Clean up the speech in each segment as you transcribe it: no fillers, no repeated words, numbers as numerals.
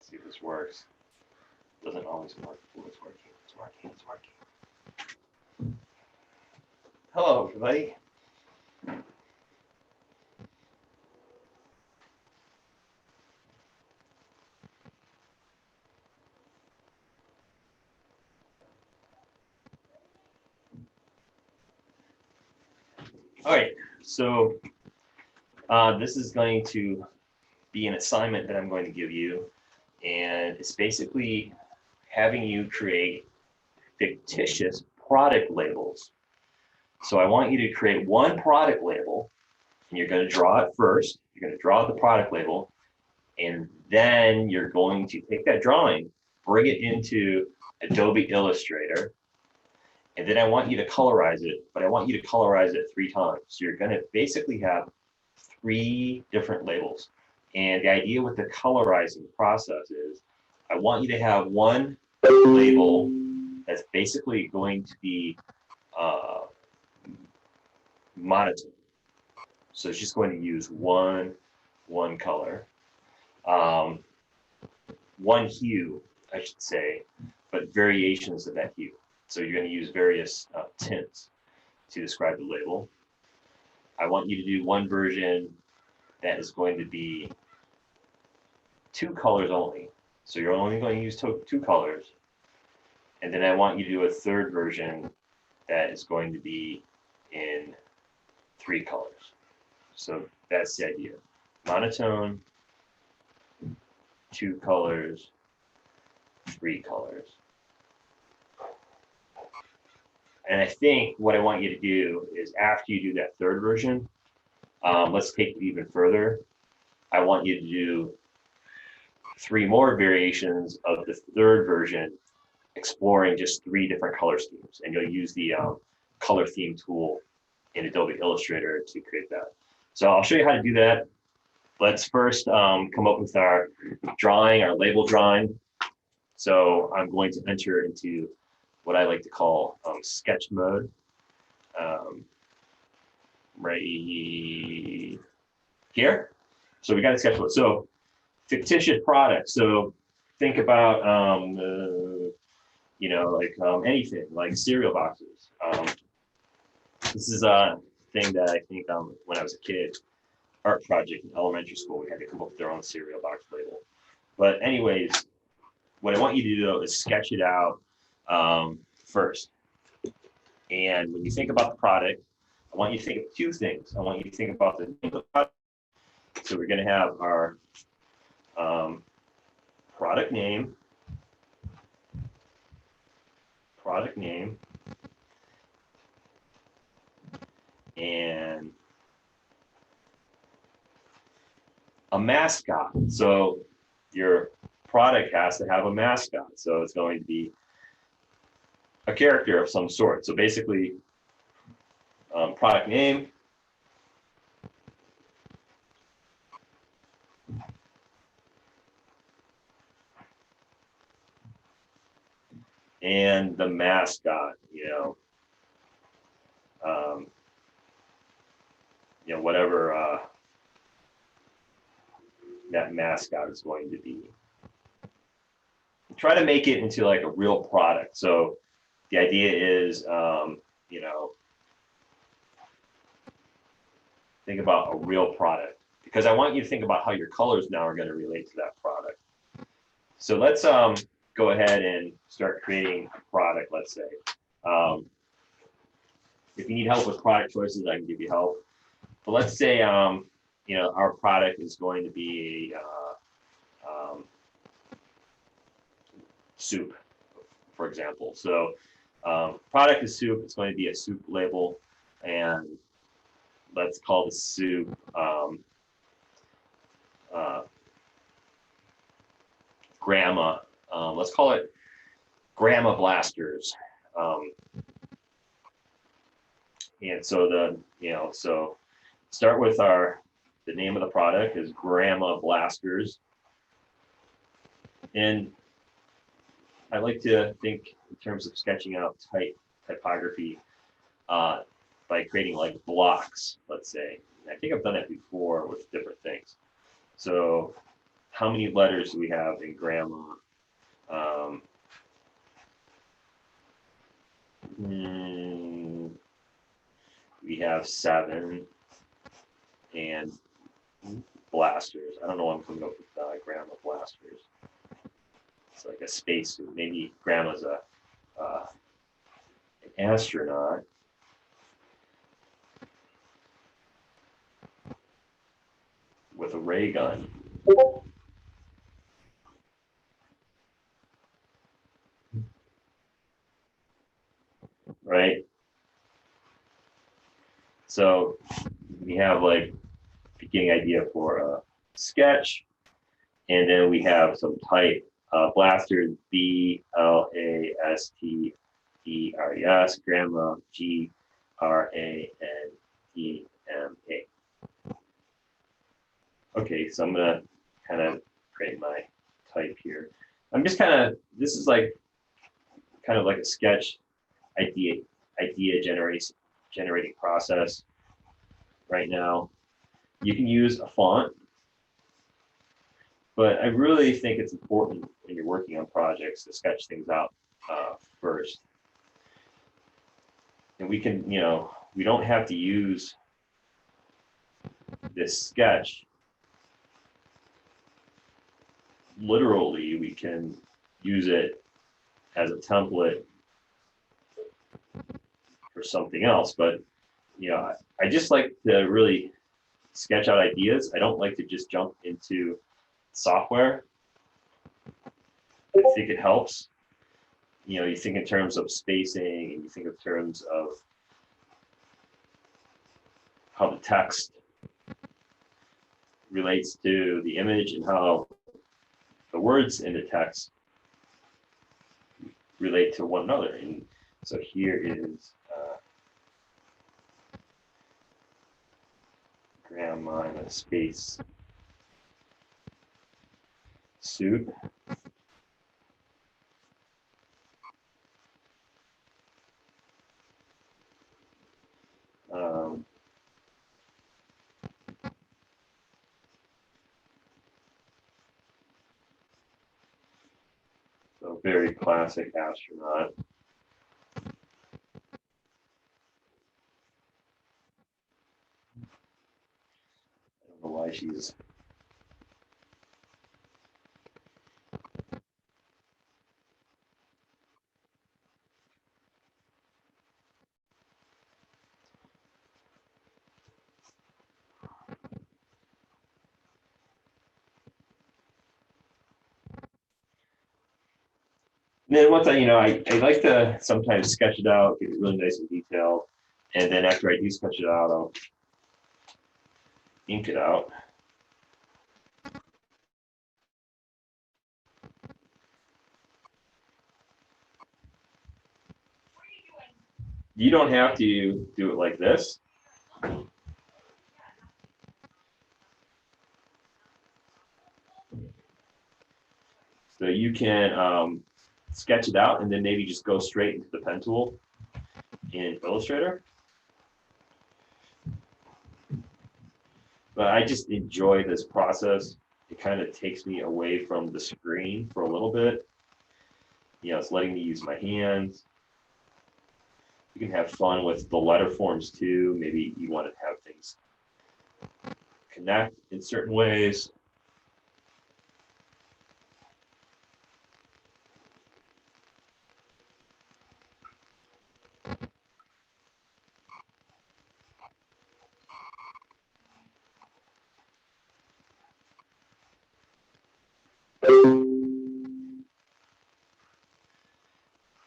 see if this works. Doesn't always work. Oh, it's working. It's working. It's working. Hello, everybody. All right, so this is going to be an assignment that I'm going to give you, and it's basically having you create fictitious product labels. So I want you to create one product label, and you're going to draw it first. You're going to draw the product label, and then you're going to take that drawing, bring it into Adobe Illustrator, and then I want you to colorize it, but I want you to colorize it 3 times. So you're going to basically have 3 different labels. And the idea with the colorizing process is I want you to have one label that's basically going to be monotone. So it's just going to use one color, one hue, I should say, but variations of that hue. So you're going to use various tints to describe the label. I want you to do one version that is going to be 2 colors only. So you're only going to use 2 colors. And then I want you to do a 3rd version that is going to be in 3 colors. So that's the idea. Monotone, 2 colors, 3 colors. And I think what I want you to do is after you do that 3rd version, let's take it even further. I want you to do 3 more variations of the 3rd version, exploring just 3 different color schemes. And you'll use the color theme tool in Adobe Illustrator to create that. So I'll show you how to do that. Let's first come up with our drawing, our label drawing. So I'm going to enter into what I like to call sketch mode, right here. So we got a sketch mode. So fictitious product. So think about, like anything, like cereal boxes. This is a thing that I think when I was a kid, art project in elementary school, we had to come up with their own cereal box label. But anyways, what I want you to do though is sketch it out first. And when you think about the product, I want you to think of 2 things. I want you to think about the name of the product. So we're going to have our product name, and a mascot. So your product has to have a mascot. So it's going to be a character of some sort. So basically, product name, and the mascot, whatever that mascot is going to be. Try to make it into like a real product. So the idea is, think about a real product, because I want you to think about how your colors now are going to relate to that product. So let's go ahead and start creating a product, let's say. If you need help with product choices, I can give you help. But let's say, our product is going to be soup, for example. So product is soup. It's going to be a soup label, and let's call the soup Grandma. Let's call it Grandma Blasters. And so so start with the name of the product is Grandma Blasters. And I like to think in terms of sketching out typography by creating like blocks, let's say. And I think I've done it before with different things. So how many letters do we have in grandma? Um, we have 7, and blasters. I don't know why I'm coming up with grandma blasters. It's like a spacesuit. Maybe grandma's an astronaut. With a ray gun. Right? So we have like beginning idea for a sketch, and then we have some type blasters BLASTERES, grandma GRANDMA. Okay, so I'm gonna kind of create my type here. I'm just kind of, this is like kind of like a sketch idea generating process right now. You can use a font, but I really think it's important when you're working on projects to sketch things out first. And we can, we don't have to use this sketch literally. We can use it as a template for something else. But, I just like to really sketch out ideas. I don't like to just jump into software. I think it helps. You think in terms of spacing, and you think in terms of how the text relates to the image and how the words in the text relate to one another. And so here is grandma in a space suit. So very classic astronaut. I don't know why she's And then once I like to sometimes sketch it out, get it really nice and detailed. And then after I do sketch it out, I'll ink it out. You don't have to do it like this. So you can sketch it out and then maybe just go straight into the pen tool in Illustrator. But I just enjoy this process. It kind of takes me away from the screen for a little bit. It's letting me use my hands. You can have fun with the letter forms too. Maybe you want to have things connect in certain ways.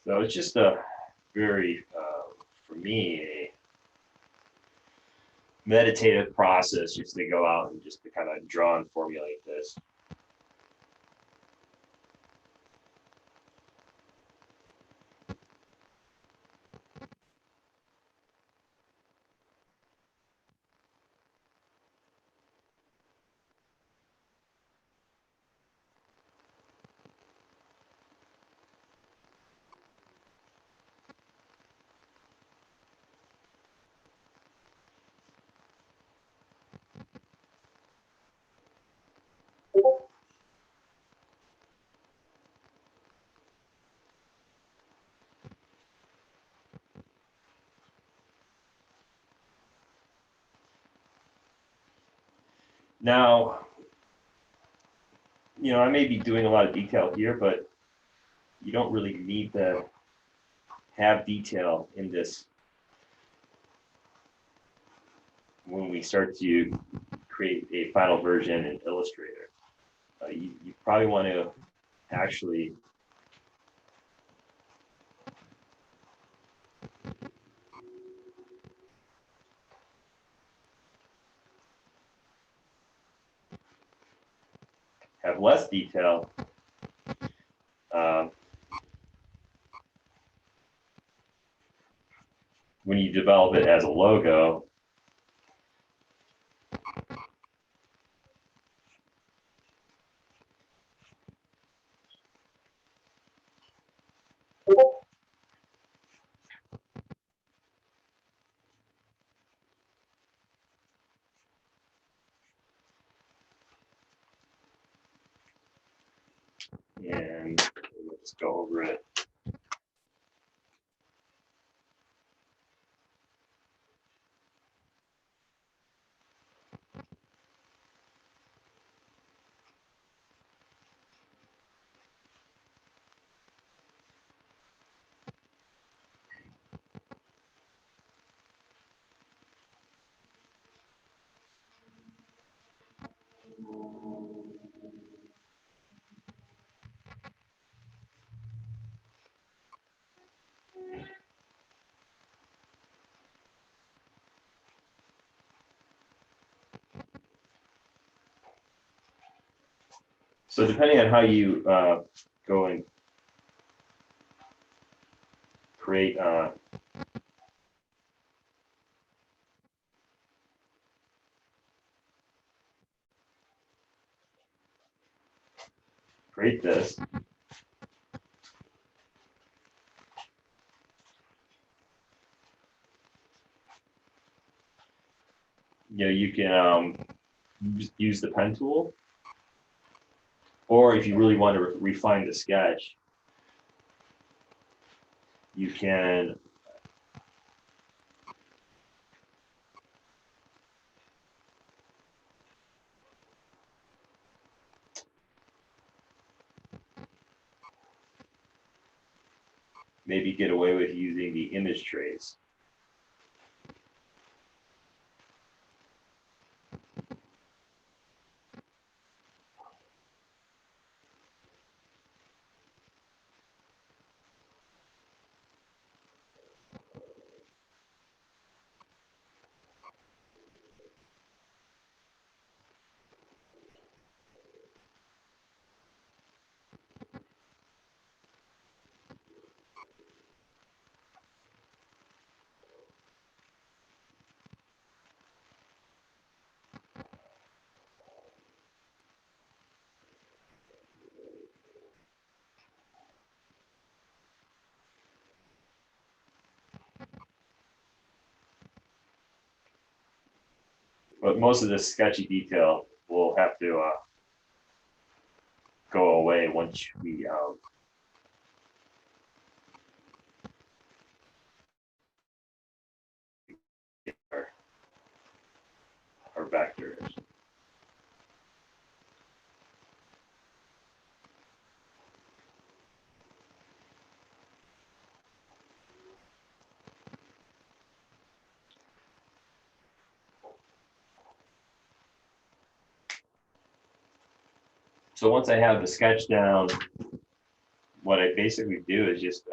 So it's just a very, for me, a meditative process just to go out and just to kind of draw and formulate this. Now, I may be doing a lot of detail here, but you don't really need to have detail in this when we start to create a final version in Illustrator. You probably want to actually have less detail when you develop it as a logo. And let's go over it. So depending on how you go and create this, you can use the pen tool, or if you really want to refine the sketch, you can maybe get away with using the image trace. But most of this sketchy detail will have to go away once we get our vectors. So once I have the sketch down, what I basically do is just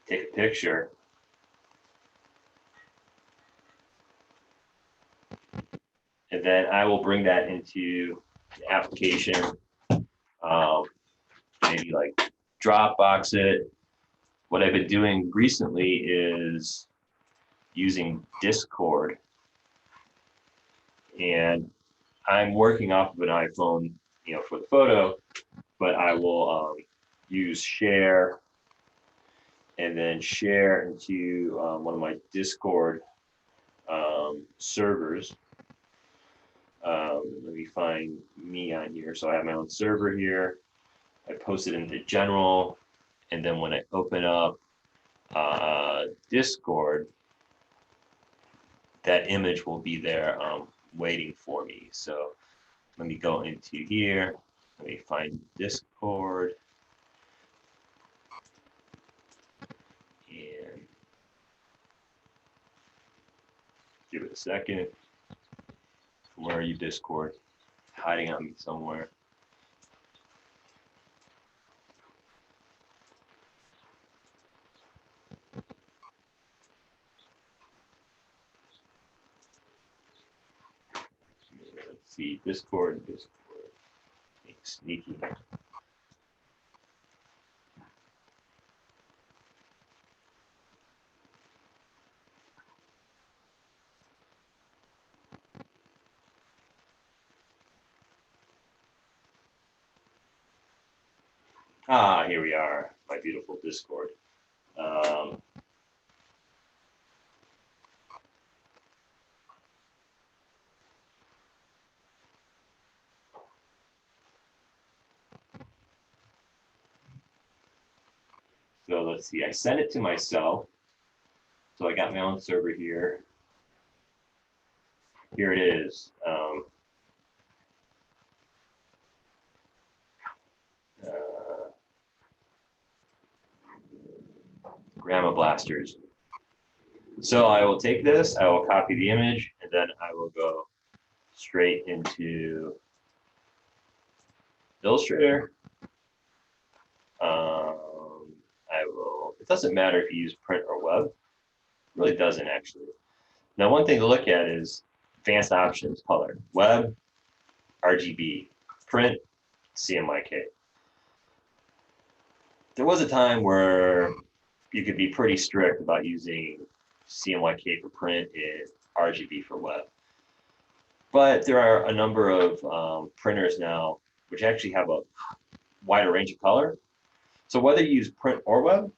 take a picture and then I will bring that into the application, maybe like Dropbox it. What I've been doing recently is using Discord, and I'm working off of an iPhone, for the photo, but I will use share and then share into one of my Discord servers. Let me find me on here. So I have my own server here. I post it into general, and then when I open up Discord, that image will be there waiting for me. So let me go into here. Let me find Discord. And give it a second. Where are you, Discord? Hiding on me somewhere. Let's see, Discord. Sneaky. Ah, here we are, my beautiful Discord. So let's see, I sent it to myself. So I got my own server here. Here it is. Grandma Blasters. So I will take this, I will copy the image, and then I will go straight into Illustrator. It doesn't matter if you use print or web. It really doesn't actually. Now, one thing to look at is advanced options, color, web, RGB, print, CMYK. There was a time where you could be pretty strict about using CMYK for print and RGB for web. But there are a number of printers now which actually have a wider range of color. So whether you use print or web,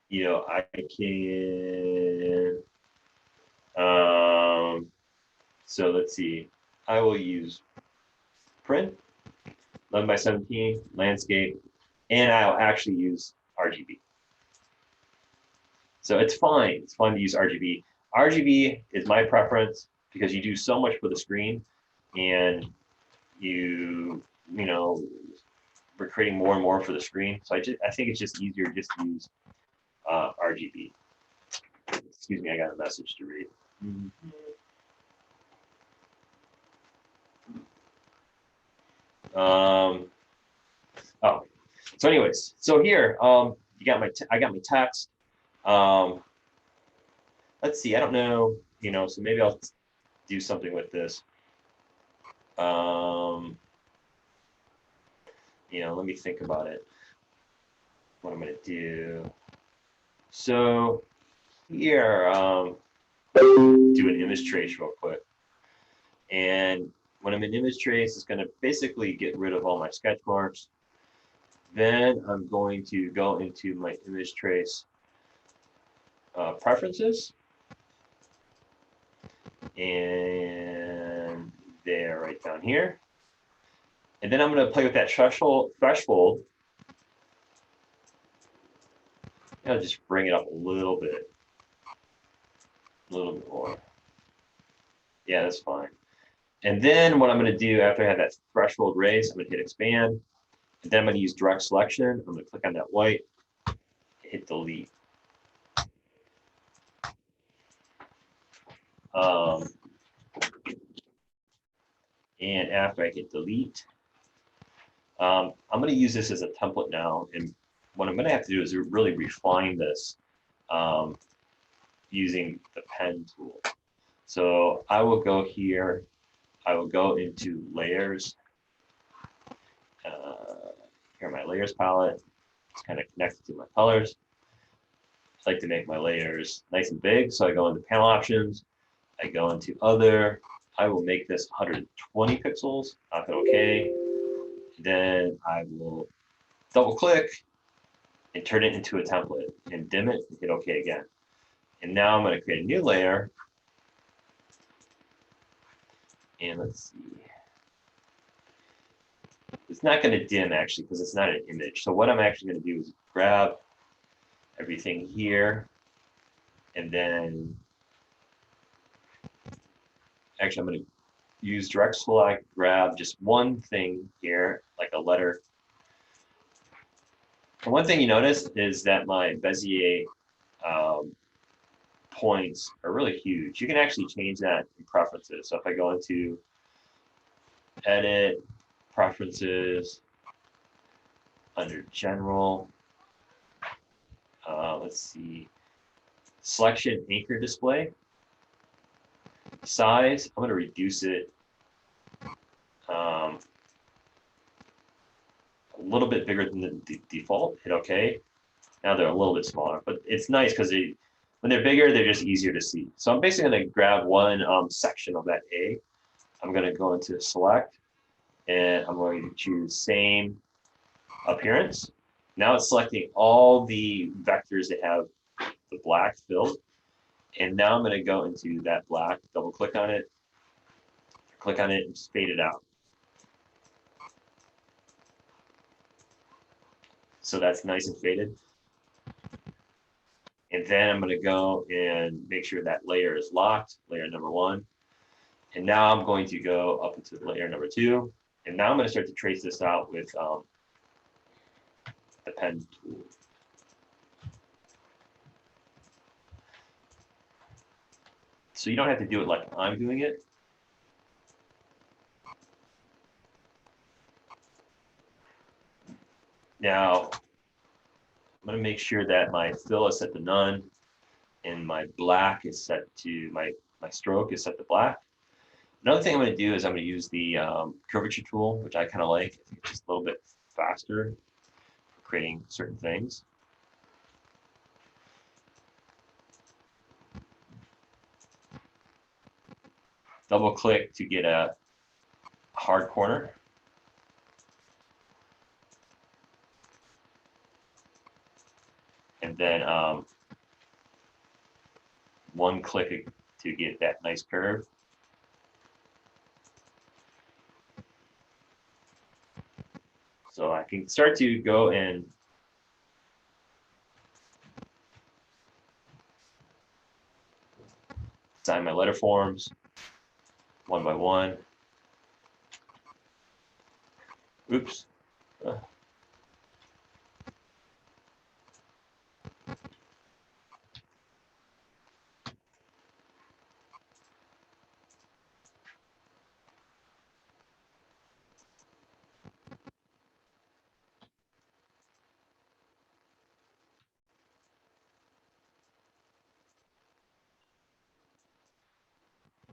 you know, I can, so let's see, I will use print, 11 by 17, landscape, and I'll actually use RGB. So it's fine to use RGB. RGB is my preference because you do so much for the screen, and you know, we're creating more and more for the screen. So I think it's just easier just to use RGB. Excuse me, I got a message to read. Oh, so anyways, so here you got I got my text. Let's see, I don't know, you know, so maybe I'll do something with this. You know, let me think about it. What I'm gonna do. So here, do an image trace real quick. And when I'm in image trace, it's gonna basically get rid of all my sketch marks. Then I'm going to go into my image trace preferences. And there, right down here. And then I'm going to play with that threshold. I'll just bring it up a little bit more. Yeah, that's fine. And then what I'm going to do after I have that threshold raised, I'm going to hit expand. And then I'm going to use direct selection. I'm going to click on that white, hit delete. And after I hit delete, I'm going to use this as a template now. And what I'm going to have to do is really refine this using the pen tool. So I will go here. I will go into layers. Here, my layers palette. It's kind of connected to my colors. I like to make my layers nice and big. So I go into panel options. I go into other. I will make this 120 pixels. I'll hit OK. Then I will double click and turn it into a template and dim it and hit OK again. And now I'm going to create a new layer. And let's see. It's not going to dim actually because it's not an image. So what I'm actually going to do is grab everything here. And then actually I'm going to use direct select, grab just one thing here, like a letter. And one thing you notice is that my Bezier points are really huge. You can actually change that in preferences. So if I go into edit, preferences, under general, let's see, selection anchor display, size, I'm going to reduce it a little bit bigger than the default, hit OK. Now they're a little bit smaller, but it's nice because when they're bigger, they're just easier to see. So I'm basically going to grab one section of that A. I'm going to go into select, and I'm going to choose same appearance. Now it's selecting all the vectors that have the black filled. And now I'm going to go into that black, double click on it, and just fade it out. So that's nice and faded. And then I'm going to go and make sure that layer is locked, layer number 1. And now I'm going to go up into layer number 2. And now I'm going to start to trace this out with the pen tool. So you don't have to do it like I'm doing it. Now, I'm going to make sure that my fill is set to none and my black is set to, my stroke is set to black. Another thing I'm going to do is I'm going to use the curvature tool, which I kind of like. I think it's just a little bit faster for creating certain things. Double click to get a hard corner. And then one click to get that nice curve. So I can start to go and design my letter forms one by one. Oops.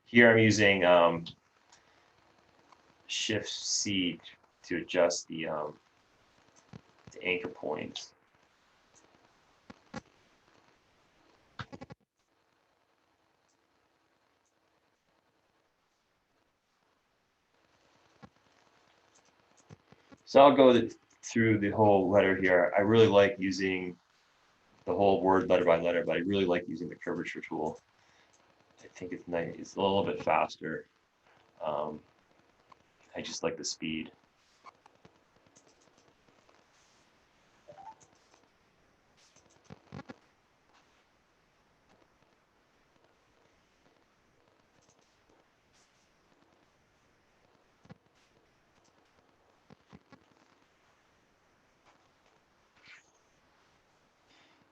Here I'm using Shift C to adjust the anchor points. So I'll go through the whole letter here. I really like using the whole word letter by letter, but I really like using the curvature tool. I think it's nice. It's a little bit faster. I just like the speed.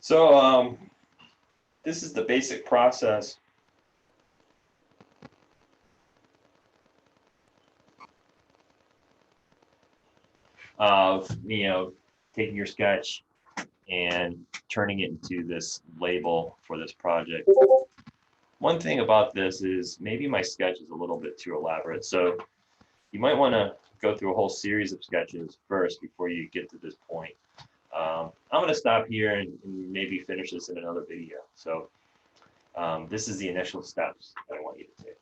So this is the basic process of taking your sketch and turning it into this label for this project. One thing about this is maybe my sketch is a little bit too elaborate, so you might want to go through a whole series of sketches first before you get to this point. I'm going to stop here and maybe finish this in another video. So this is the initial steps that I want you to take.